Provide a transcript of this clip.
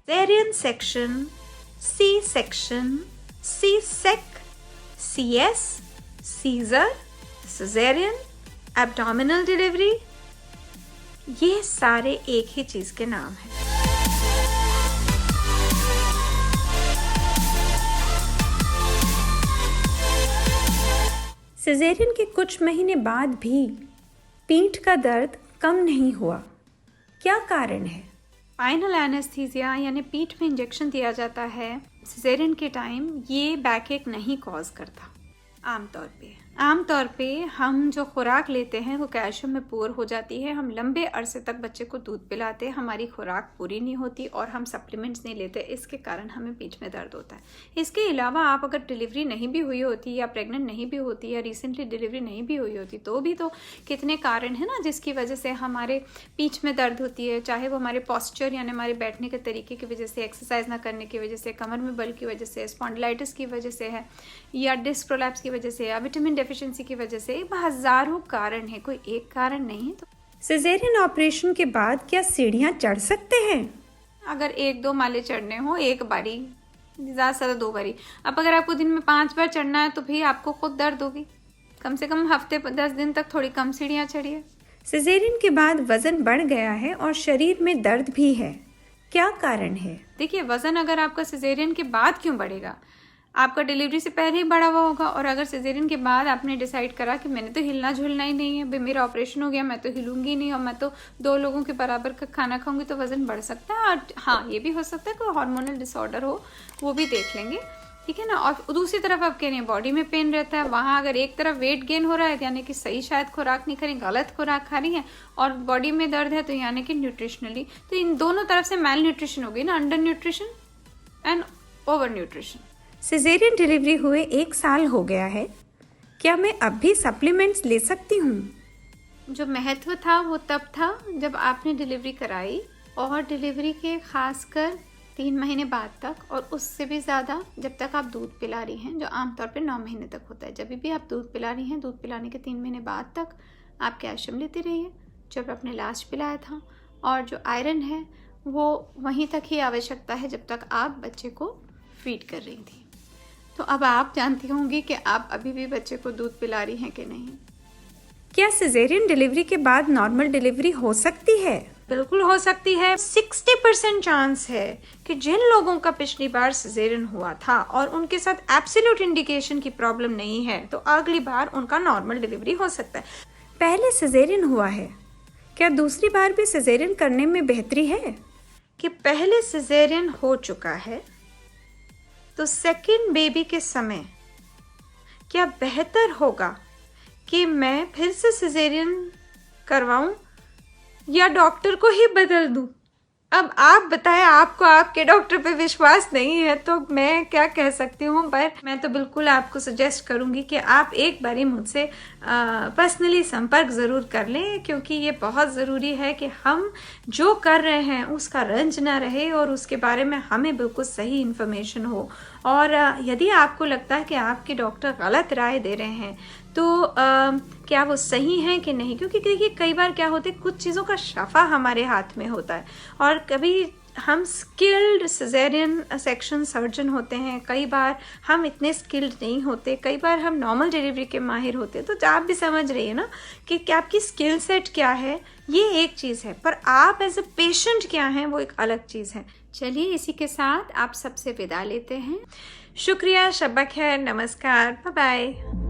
cesarean section, C-section, C-sec, CS, Caesar, cesarean, abdominal delivery, ये सारे एक ही चीज के नाम हैं। सिजेरियन के कुछ महीने बाद भी पीठ का दर्द कम नहीं हुआ, क्या कारण है? स्पाइनल एनेस्थीसिया यानी पीठ में इंजेक्शन दिया जाता है सिजेरियन के टाइम, ये बैकएक नहीं कॉज करता। आमतौर पे हम जो खुराक लेते हैं वो कैल्शियम में पुअर हो जाती है, हम लंबे अरसे तक बच्चे को दूध पिलाते हैं, हमारी खुराक पूरी नहीं होती और हम सप्लीमेंट्स नहीं लेते, इसके कारण हमें पीठ में दर्द होता है। इसके अलावा आप अगर डिलीवरी नहीं भी हुई होती या प्रेग्नेंट नहीं भी होती या रिसेंटली डिलीवरी नहीं भी हुई होती तो भी तो कितने कारण है ना जिसकी वजह से हमारे पीठ में दर्द होती है, चाहे वो हमारे पॉस्चर यानी हमारे बैठने के तरीके की वजह से, एक्सरसाइज ना करने की वजह से, कमर में बल की वजह से, स्पॉन्डिलाइटिस की वजह से है, या डिस्क प्रोलैप्स की वजह से, या विटामिन डेफिशिएंसी की वजह से, हजारों कारण है, कोई एक कारण नहीं। तो सिजेरियन ऑपरेशन के बाद क्या सीढ़ियां चढ़ सकते हैं? अगर 1-2 माले चढ़ने हो एक बारी, ज़्यादा से ज़्यादा 2 बारी। अब अगर आपको दिन में 5 बार चढ़ना है तो भी आपको खुद दर्द होगी, कम से कम हफ्ते 10 दिन तक थोड़ी कम सीढ़ियां चढ़िए। सिजेरियन के बाद वजन बढ़ गया है और शरीर में दर्द भी है, क्या कारण है? देखिए, वजन अगर आपका सिजेरियन के बाद क्यों बढ़ेगा? आपका डिलीवरी से पहले ही बढ़ा हुआ होगा, और अगर सिजेरियन के बाद आपने डिसाइड करा कि मैंने तो हिलना झुलना ही नहीं है, भाई मेरा ऑपरेशन हो गया, मैं तो हिलूंगी नहीं और मैं तो 2 लोगों के बराबर का खाना खाऊंगी, तो वजन बढ़ सकता है। और हाँ, ये भी हो सकता है कोई हार्मोनल डिसऑर्डर हो, वो भी देख लेंगे, ठीक है ना। और दूसरी तरफ आप कह रहे हैं बॉडी में पेन रहता है, वहाँ अगर एक तरफ वेट गेन हो रहा है यानी कि सही शायद खुराक नहीं खा रही, गलत खुराक खा रही है, और बॉडी में दर्द है तो यानी कि न्यूट्रिशनली, तो इन दोनों तरफ से मैल न्यूट्रिशन होगी ना, under nutrition and over nutrition. Caesarean delivery हुए 1 साल हो गया है, क्या मैं अब भी सप्लीमेंट्स ले सकती हूँ? जो महत्व था वो तब था जब आपने डिलीवरी कराई, और डिलीवरी के खासकर 3 महीने बाद तक, और उससे भी ज़्यादा जब तक आप दूध पिला रही हैं, जो आमतौर पे 9 महीने तक होता है। जब भी आप दूध पिला रही हैं, दूध पिलाने के 3 महीने बाद तक आप कैल्शियम लेती रहिए जो आपने लास्ट पिलाया था, और जो आयरन है वो वहीं तक ही आवश्यकता है जब तक आप बच्चे को फीड कर रही थी। तो अब आप जानती होंगी कि आप अभी भी बच्चे को दूध पिला रही हैं कि नहीं। क्या सिजेरियन डिलीवरी के बाद नॉर्मल डिलीवरी हो सकती है? बिल्कुल हो सकती है। 60% चांस है कि जिन लोगों का पिछली बार सिजेरियन हुआ था और उनके साथ एब्सोल्यूट इंडिकेशन की प्रॉब्लम नहीं है, तो अगली बार उनका नॉर्मल डिलीवरी हो सकता है। पहले सिजेरियन हुआ है, क्या दूसरी बार भी सिजेरियन करने में बेहतरी है? कि पहले सिजेरियन हो चुका है तो सेकंड बेबी के समय क्या बेहतर होगा कि मैं फिर से सिजेरियन करवाऊं या डॉक्टर को ही बदल दूं? अब आप बताएं, आपको आपके डॉक्टर पे विश्वास नहीं है तो मैं क्या कह सकती हूँ, पर मैं तो बिल्कुल आपको सजेस्ट करूँगी कि आप एक बारी मुझसे पर्सनली संपर्क ज़रूर कर लें, क्योंकि ये बहुत ज़रूरी है कि हम जो कर रहे हैं उसका रंज ना रहे और उसके बारे में हमें बिल्कुल सही इन्फॉर्मेशन हो। और यदि आपको लगता है कि आपके डॉक्टर गलत राय दे रहे हैं तो क्या वो सही हैं कि नहीं, क्योंकि देखिए कई बार क्या होता है, कुछ चीज़ों का शफा हमारे हाथ में होता है, और कभी हम स्किल्ड सिजेरियन सेक्शन सर्जन होते हैं, कई बार हम इतने स्किल्ड नहीं होते, कई बार हम नॉर्मल डिलीवरी के माहिर होते हैं। तो आप भी समझ रही है ना कि क्या आपकी स्किल सेट क्या है, ये एक चीज़ है, पर आप एज ए पेशेंट क्या हैं वो एक अलग चीज़ है। चलिए, इसी के साथ आप सबसे विदा लेते हैं। शुक्रिया, शब्बा खैर, नमस्कार, बाय बाय।